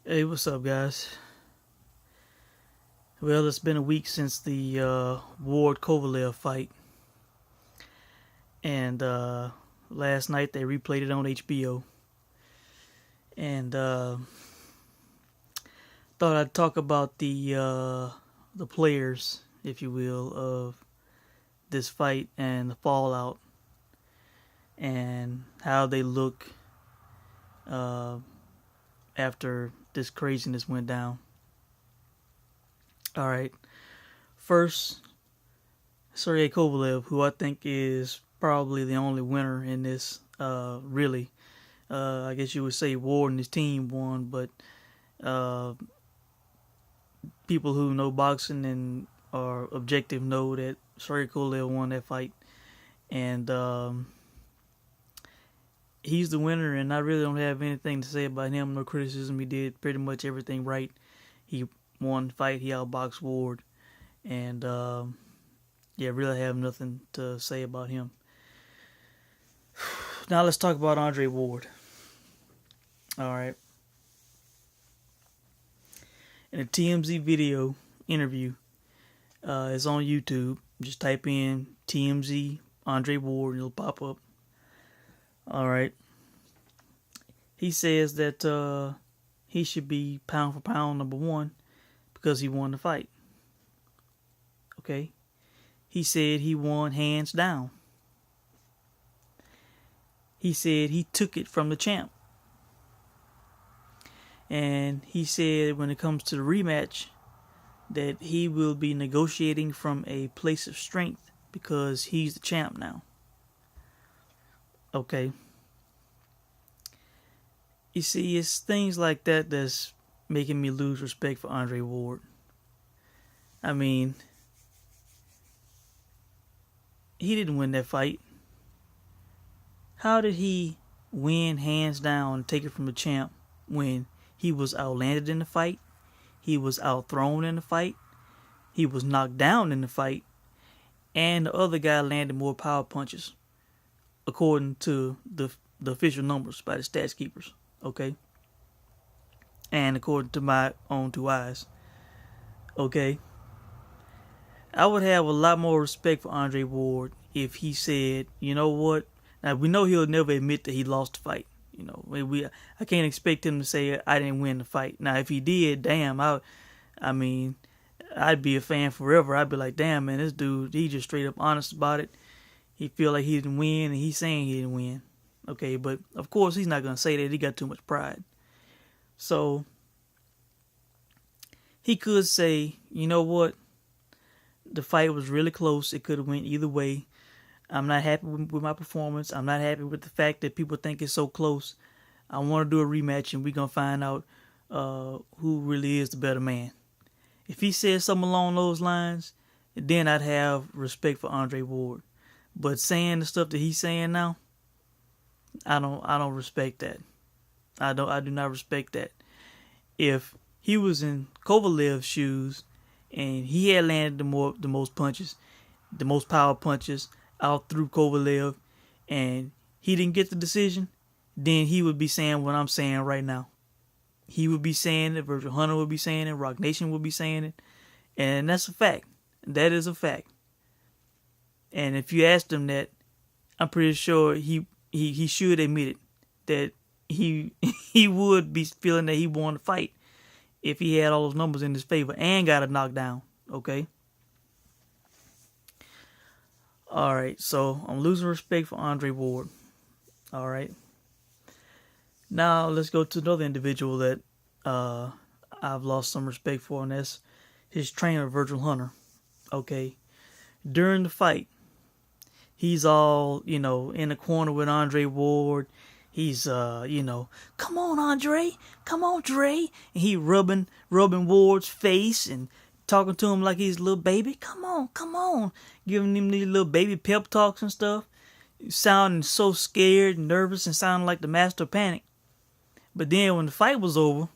Hey, what's up, guys? Well, it's been a week since the Ward Kovalev fight, and last night they replayed it on HBO. And thought I'd talk about the players, if you will, of this fight and the fallout, and how they look uh, after this craziness went down. All right. First, S.O.G Kovalev, who I think is probably the only winner in this, really. I guess you would say Ward and his team won, but uh, people who know boxing and are objective know that S.O.G Kovalev won that fight. And he's the winner, and I really don't have anything to say about him, no criticism. He did pretty much everything right. He won the fight, he outboxed Ward, and yeah, really have nothing to say about him. Now let's talk about Andre Ward. All right. In a TMZ video interview, it's on YouTube. Just type in TMZ Andre Ward and it'll pop up. All right. He says that he should be pound for pound number one because he won the fight. Okay. He said he won hands down. He said he took it from the champ. And he said when it comes to the rematch that he will be negotiating from a place of strength because he's the champ now. Okay. You see, it's things like that that's making me lose respect for Andre Ward. I mean, he didn't win that fight. How did he win hands down and take it from the champ when he was outlanded in the fight, he was outthrown in the fight, he was knocked down in the fight, and the other guy landed more power punches, according to the official numbers by the stats keepers, okay? And according to my own two eyes, okay? I would have a lot more respect for Andre Ward if he said, you know what? Now, we know he'll never admit that he lost the fight. You know, I can't expect him to say I didn't win the fight. Now, if he did, damn, I mean, I'd be a fan forever. I'd be like, damn, man, this dude, he just straight up honest about it. He feel like he didn't win, and he's saying he didn't win. Okay, but of course he's not gonna say that. He got too much pride. So he could say, you know what, the fight was really close. It could have went either way. I'm not happy with my performance. I'm not happy with the fact that people think it's so close. I want to do a rematch, and we're going to find out who really is the better man. If he says something along those lines, then I'd have respect for Andre Ward. But saying the stuff that he's saying now, I don't respect that. I do not respect that. If he was in Kovalev's shoes and he had landed the most punches, the most power punches, out through Kovalev, and he didn't get the decision, then he would be saying what I'm saying right now. He would be saying it, Virgil Hunter would be saying it, Rock Nation would be saying it, and that's a fact. That is a fact. And if you asked him that, I'm pretty sure he should admit it, that he would be feeling that he won the fight if he had all those numbers in his favor and got a knockdown. Okay. All right, so I'm losing respect for Andre Ward. All right. Now let's go to another individual that I've lost some respect for, and that's his trainer, Virgil Hunter. Okay. During the fight, he's all, in the corner with Andre Ward. He's, come on, Andre. Come on, Dre. And he rubbing Ward's face and talking to him like he's a little baby. Come on. Giving him these little baby pep talks and stuff. Sounding so scared and nervous and sounding like the master of panic. But then when the fight was over,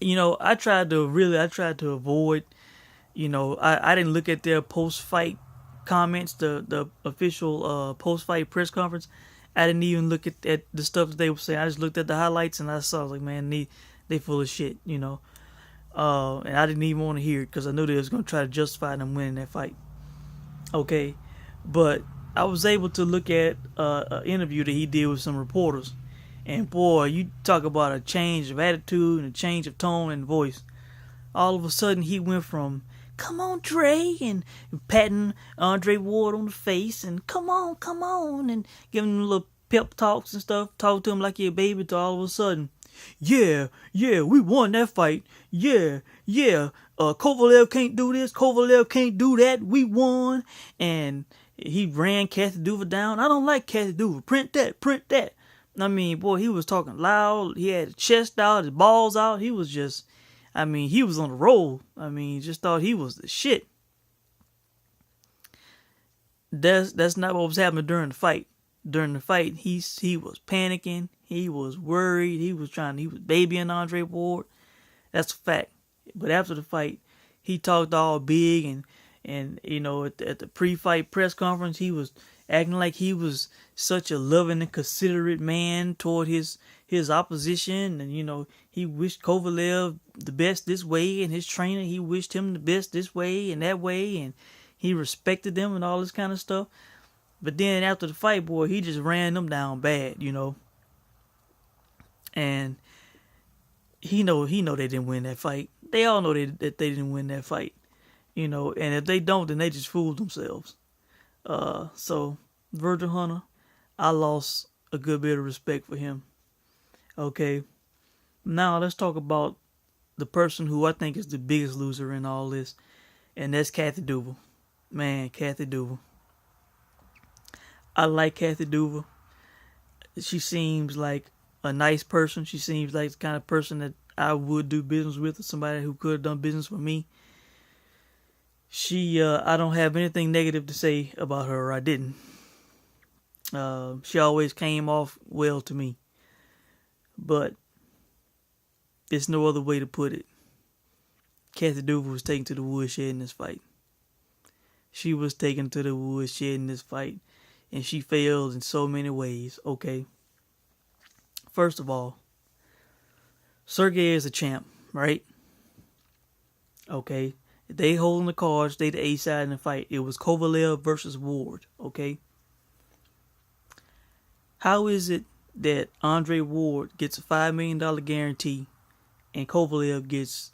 I tried to avoid, I didn't look at their post-fight comments, the official post-fight press conference. I didn't even look at the stuff that they were saying. I just looked at the highlights and I saw, like, man, They full of shit, you know. And I didn't even want to hear it because I knew they was gonna try to justify them winning that fight. Okay, but I was able to look at an interview that he did with some reporters, and boy, you talk about a change of attitude and a change of tone and voice. All of a sudden, he went from "Come on, Dre," and patting Andre Ward on the face, and come on," and giving him little pep talks and stuff, talk to him like he a baby, to all of a sudden, yeah, we won that fight. Yeah. Kovalev can't do this. Kovalev can't do that. We won. And he ran Kathy Duva down. I don't like Kathy Duva. Print that. I mean, boy, he was talking loud. He had his chest out, his balls out. He was just, I mean, he was on the roll. I mean, just thought he was the shit. That's not what was happening during the fight. During the fight, he was panicking. He was worried. He was babying Andre Ward. That's a fact. But after the fight, he talked all big and you know, at the pre-fight press conference, he was acting like he was such a loving and considerate man toward his opposition. And, you know, he wished Kovalev the best this way, and his trainer, he wished him the best this way and that way, and he respected them and all this kind of stuff. But then after the fight, boy, he just ran them down bad, you know. And he know they didn't win that fight. They all know that they didn't win that fight, you know. And if they don't, then they just fooled themselves. So Virgil Hunter, I lost a good bit of respect for him. Okay, now let's talk about the person who I think is the biggest loser in all this, and that's Kathy Duva. Man, Kathy Duva. I like Kathy Duva. She seems like a nice person. She seems like the kind of person that I would do business with, or somebody who could have done business with me. I don't have anything negative to say about her, or I didn't. She always came off well to me. But there's no other way to put it. Kathy Duva was taken to the woodshed in this fight. She was taken to the woodshed in this fight, and she failed in so many ways. Okay. First of all, Sergey is a champ, right? Okay. They holding the cards. They the A side in the fight. It was Kovalev versus Ward. Okay. How is it that Andre Ward gets a $5 million guarantee and Kovalev gets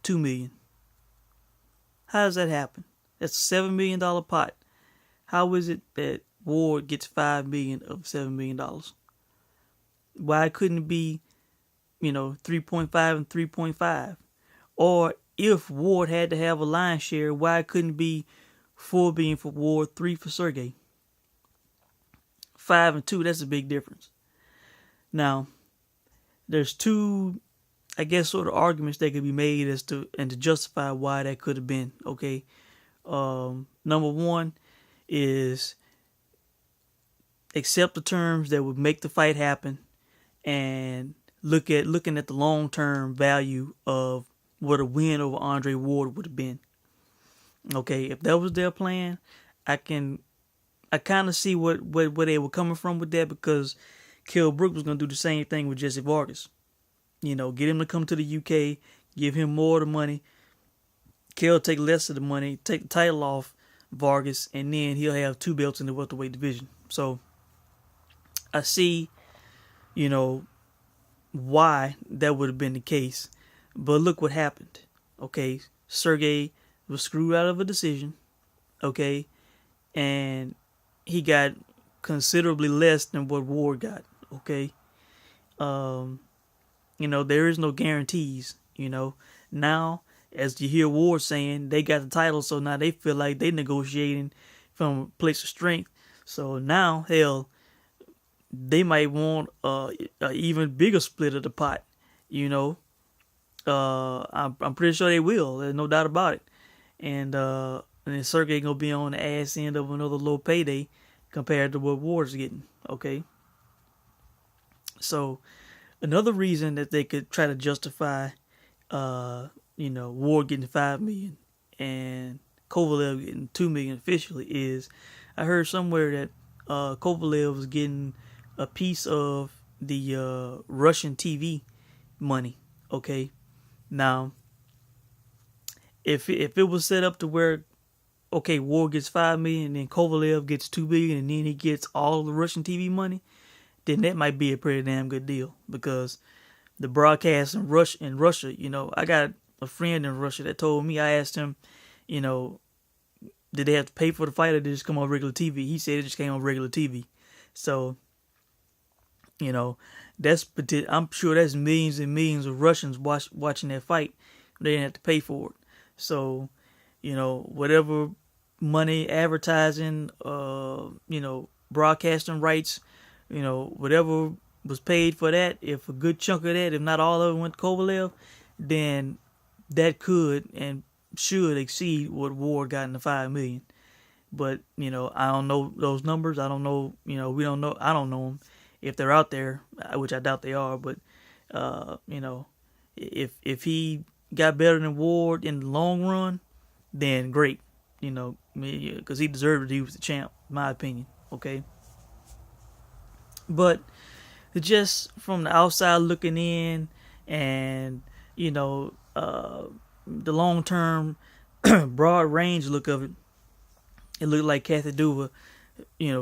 $2 million? How does that happen? That's a $7 million pot. How is it that Ward gets $5 million of $7 million? Why couldn't it be, 3.5 and 3.5? Or if Ward had to have a line share, why couldn't it be $4 billion for Ward, 3 for Sergey? 5 and 2, that's a big difference. Now, there's two, I guess, sort of arguments that could be made as to justify why that could have been. Okay, number one is accept the terms that would make the fight happen, and looking at the long-term value of what a win over Andre Ward would have been. Okay, if that was their plan, I kind of see where they were coming from with that, because Kell Brook was going to do the same thing with Jesse Vargas. Get him to come to the UK, give him more of the money. Kell take less of the money, take the title off Vargas, and then he'll have 2 belts in the welterweight division. So I see, why that would have been the case. But look what happened. Okay, Sergey was screwed out of a decision. Okay, and he got considerably less than what Ward got. Okay, there is no guarantees. Now, as you hear Ward saying, they got the title, so now they feel like they negotiating from a place of strength. So now, hell, they might want an even bigger split of the pot. I'm pretty sure they will. There's no doubt about it. And then Sergey gonna be on the ass end of another low payday compared to what Ward's getting. Okay. So another reason that they could try to justify, Ward getting $5 million and Kovalev getting $2 million officially is, I heard somewhere that Kovalev was getting a piece of the Russian TV money. Okay, now if it was set up to where, okay, Ward gets 5 million, and then Kovalev gets 2 billion, and then he gets all the Russian TV money, then that might be a pretty damn good deal, because the broadcast in Russia, I got a friend in Russia that told me, I asked him, you know, did they have to pay for the fight, or did it just come on regular TV? He said it just came on regular TV. So, I'm sure that's millions and millions of Russians watching that fight. They didn't have to pay for it. So, whatever money, advertising, broadcasting rights, whatever was paid for that, if a good chunk of that, if not all of it, went to Kovalev, then that could and should exceed what Ward got in the 5 million. But I don't know those numbers. I don't know. We don't know. I don't know them if they're out there, which I doubt they are. But if he got better than Ward in the long run, then great. Because he deserved it. He was the champ, in my opinion. Okay. But just from the outside looking in, and the long term, broad range look of it, it looked like Kathy Duva,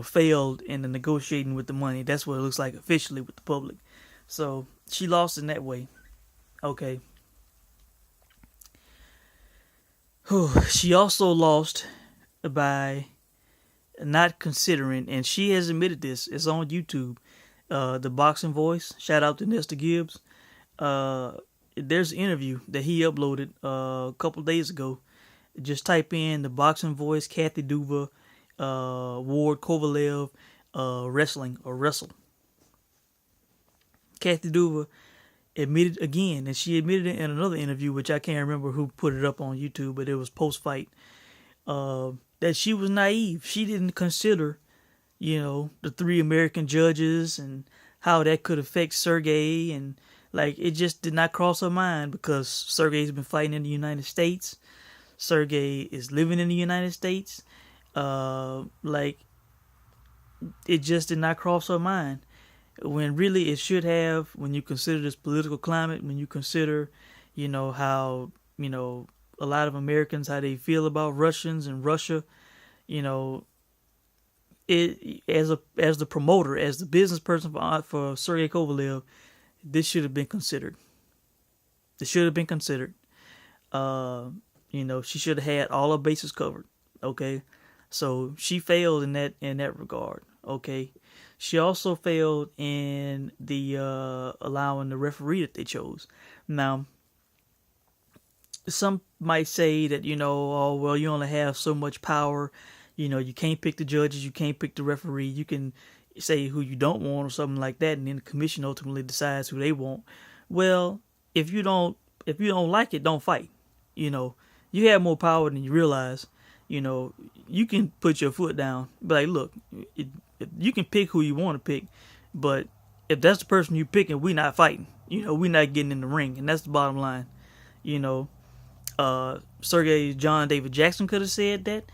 failed in the negotiating with the money. That's what it looks like officially with the public. So she lost in that way. Okay. She also lost by not considering, and she has admitted this, it's on YouTube, the Boxing Voice. Shout out to Nesta Gibbs. There's an interview that he uploaded a couple days ago. Just type in the Boxing Voice, Kathy Duva, Ward Kovalev, wrestling or wrestle. Kathy Duva admitted again, and she admitted it in another interview, which I can't remember who put it up on YouTube, but it was post-fight, that she was naive. She didn't consider, the 3 American judges and how that could affect Sergey, and it just did not cross her mind, because Sergey's been fighting in the United States. Sergey is living in the United States. It just did not cross her mind. When really it should have, when you consider this political climate, when you consider, how, a lot of Americans, how they feel about Russians and Russia, it as the promoter, as the business person for Sergey Kovalev, this should have been considered. It should have been considered. She should have had all her bases covered. Okay, so she failed in that regard. Okay, she also failed in the allowing the referee that they chose. Now, some might say that you only have so much power. You can't pick the judges, you can't pick the referee. You can say who you don't want or something like that, and then the commission ultimately decides who they want. Well, if you don't like it, don't fight. You have more power than you realize. You can put your foot down. But look, you can pick who you want to pick, but if that's the person you pick and we not fighting, we not getting in the ring, and that's the bottom line. Sergey John David Jackson could have said that.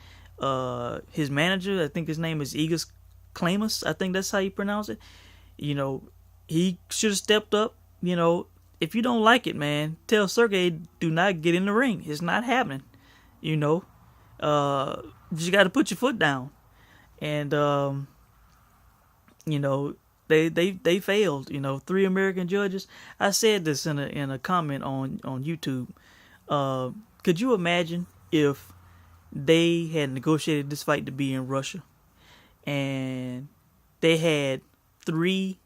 His manager, I think his name is Igor Klamus, I think that's how you pronounce it. He should have stepped up. If you don't like it, man, tell Sergey, do not get in the ring. It's not happening. You just got to put your foot down. And they failed. 3 American judges. I said this in a comment on YouTube. Could you imagine if they had negotiated this fight to be in Russia, and they had 3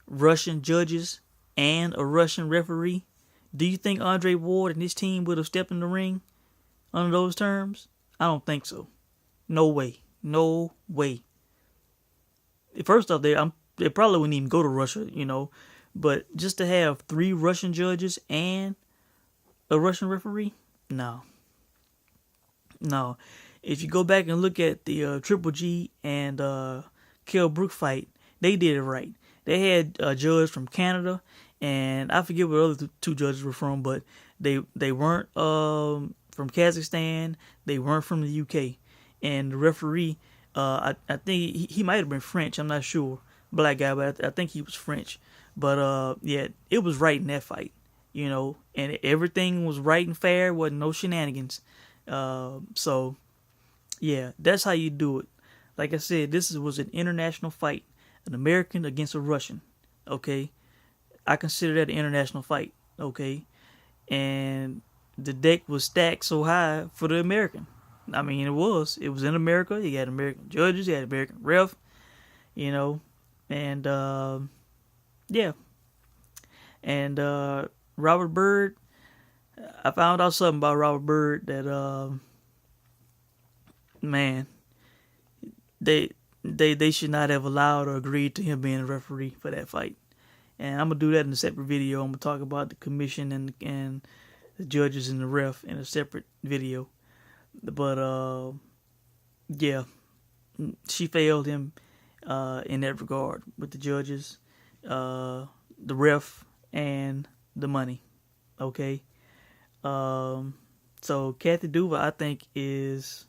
Russian judges and a Russian referee? Do you think Andre Ward and his team would have stepped in the ring under those terms? I don't think so. No way. No way. First off, they probably wouldn't even go to Russia, but just to have 3 Russian judges and a Russian referee? No. If you go back and look at the Triple G and Kell Brook fight, they did it right. They had a judge from Canada, and I forget what other 2 judges were from, but they weren't from Kazakhstan. They weren't from the UK. And the referee, I think he might have been French. I'm not sure. Black guy, but I think he was French. But yeah, it was right in that fight. and everything was right and fair, wasn't no shenanigans. So yeah, that's how you do it. Like I said, this was an international fight, an American against a Russian. Okay, I consider that an international fight. Okay, and the deck was stacked so high for the American. I mean, it was in America. You had American judges, you had American ref, and yeah, and Robert Byrd. I found out something about Robert Byrd that man, they should not have allowed or agreed to him being a referee for that fight. And I'm gonna do that in a separate video. I'm gonna talk about the commission and the judges and the ref in a separate video. But yeah, she failed him in that regard with the judges, the ref, and the money. Okay. So Kathy Duva, I think, is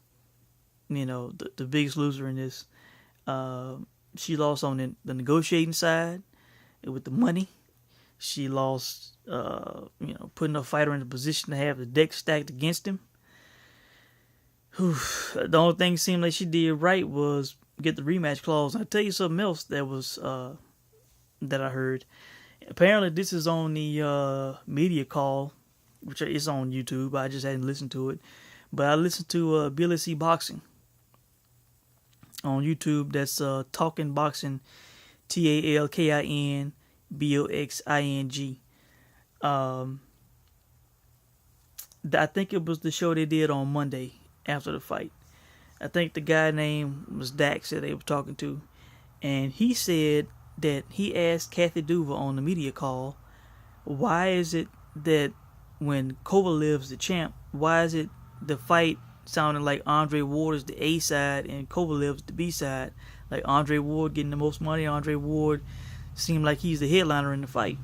the biggest loser in this. She lost on the negotiating side with the money. She lost, putting a fighter in a position to have the deck stacked against him. The only thing it seemed like she did right was get the rematch clause. I'll tell you something else that was that I heard. Apparently, this is on the media call, which is on YouTube. I just hadn't listened to it, but I listened to Billy C. Boxing on YouTube. That's Talking Boxing, TALKIN BOXING. I think it was the show they did on Monday after the fight. I think the guy name was Dax that they were talking to, and he said that he asked Kathy Duva on the media call, why is it that when Kovalev's the champ, why is it the fight sounding like Andre Ward is the A side and Kovalev's the B side? Like Andre Ward getting the most money, Andre Ward seemed like he's the headliner in the fight.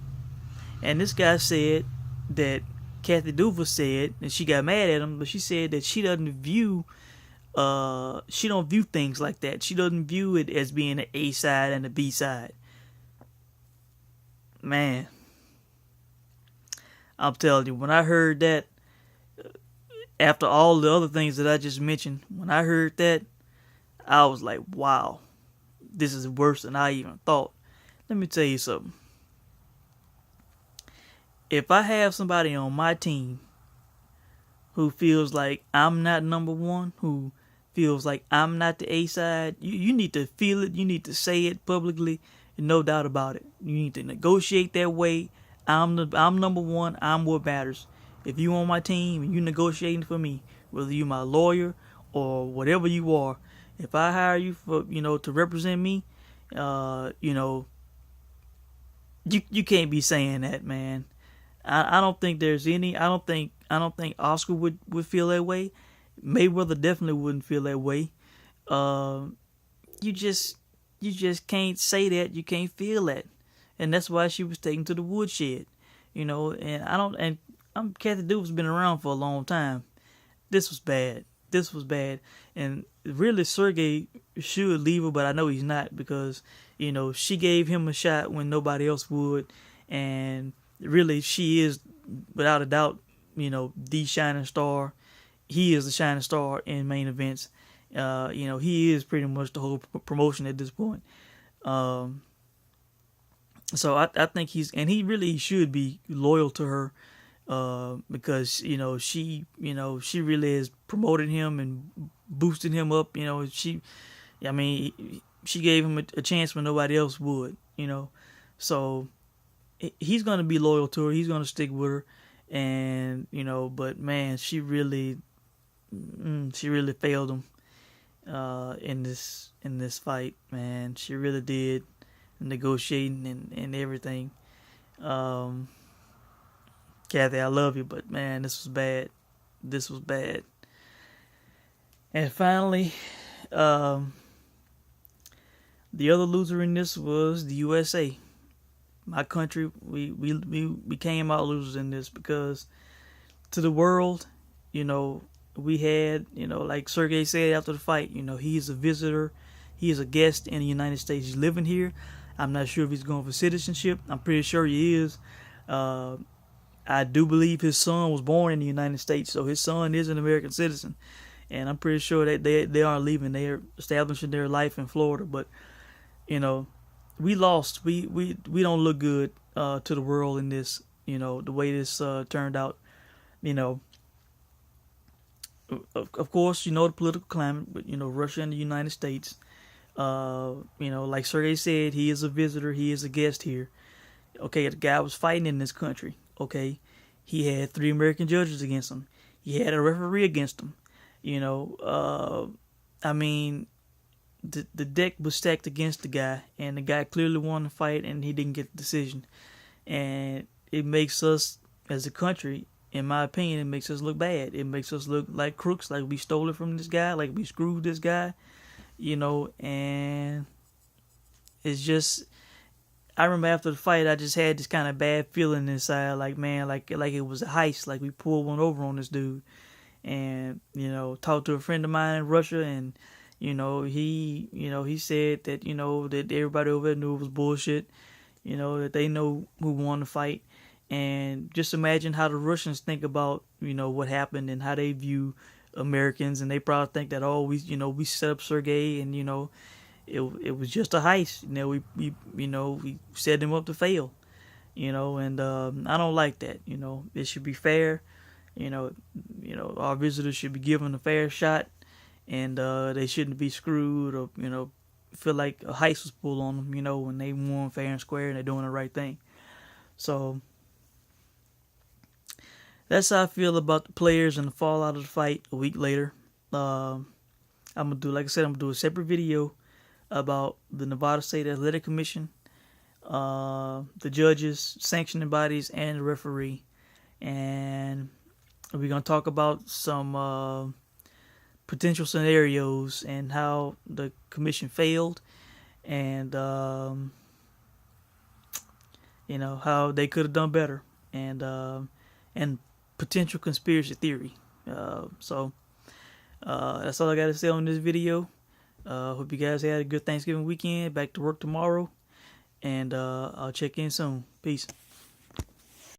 And this guy said that Kathy Duva said, and she got mad at him, but she said that she don't view things like that. She doesn't view it as being an A side and a B side. Man, I'm telling you, when I heard that, after all the other things that I just mentioned, when I heard that, I was like, wow, this is worse than I even thought. Let me tell you something. If I have somebody on my team who feels like I'm not number one, who feels like I'm not the A side, you need to feel it. You need to say it publicly, no doubt about it. You need to negotiate that way. I'm number one. I'm what matters. If you on my team and you negotiating for me, whether you my lawyer or whatever you are, if I hire you for to represent me, you can't be saying that, man. I don't think there's any. I don't think Oscar would feel that way. Mayweather definitely wouldn't feel that way. You just can't say that. You can't feel that, and that's why she was taken to the woodshed. And Kathy Duva's been around for a long time. This was bad. And really, Sergey should leave her, but I know he's not, because she gave him a shot when nobody else would, and really, she is, without a doubt, the shining star. He is the shining star in main events. He is pretty much the whole promotion at this point. So I think he really should be loyal to her, because she really is promoting him and boosting him up. She gave him a chance when nobody else would. So he's gonna be loyal to her. He's gonna stick with her, and but man, she really failed him in this fight, man. She really did, negotiating and everything. Kathy, I love you, but man, this was bad. And finally, the other loser in this was the USA. My country, we came out losers in this, because to the world, we had, like Sergey said after the fight, he is a visitor, he is a guest in the United States. He's living here. I'm not sure if he's going for citizenship. I'm pretty sure he is. I do believe his son was born in the United States, so his son is an American citizen, and I'm pretty sure that they aren't leaving. They are establishing their life in Florida. But you know, we lost. We don't look good to the world in this. You know, the way this turned out. You know, of course, you know the political climate, but you know Russia and the United States. You know, like Sergey said, he is a visitor. He is a guest here. Okay, the guy was fighting in this country. Okay, he had 3 American judges against him. He had a referee against him. You know, I mean, the deck was stacked against the guy, and the guy clearly won the fight, and he didn't get the decision. And it makes us, as a country, in my opinion, it makes us look bad. It makes us look like crooks, like we stole it from this guy, like we screwed this guy. You know, and it's just, I remember after the fight, I just had this kind of bad feeling inside, like, man, like it was a heist, like we pulled one over on this dude. And you know, talked to a friend of mine in Russia, and he said that that everybody over there knew it was bullshit. You know, that they know who won the fight, and just imagine how the Russians think about what happened and how they view Americans, and they probably think that we set up Sergey, and it was just a heist. We set him up to fail. And I don't like that. It should be fair. Our visitors should be given a fair shot, and they shouldn't be screwed or feel like a heist was pulled on them. When they won fair and square and they're doing the right thing. So that's how I feel about the players and the fallout of the fight a week later. I'm gonna do, like I said, I'm gonna do a separate video about the Nevada State Athletic Commission, the judges, sanctioning bodies, and the referee. And we're gonna talk about some potential scenarios and how the commission failed, and how they could have done better, and potential conspiracy theory. So that's all I got to say on this video. Hope you guys had a good Thanksgiving weekend. Back to work tomorrow, and I'll check in soon. Peace.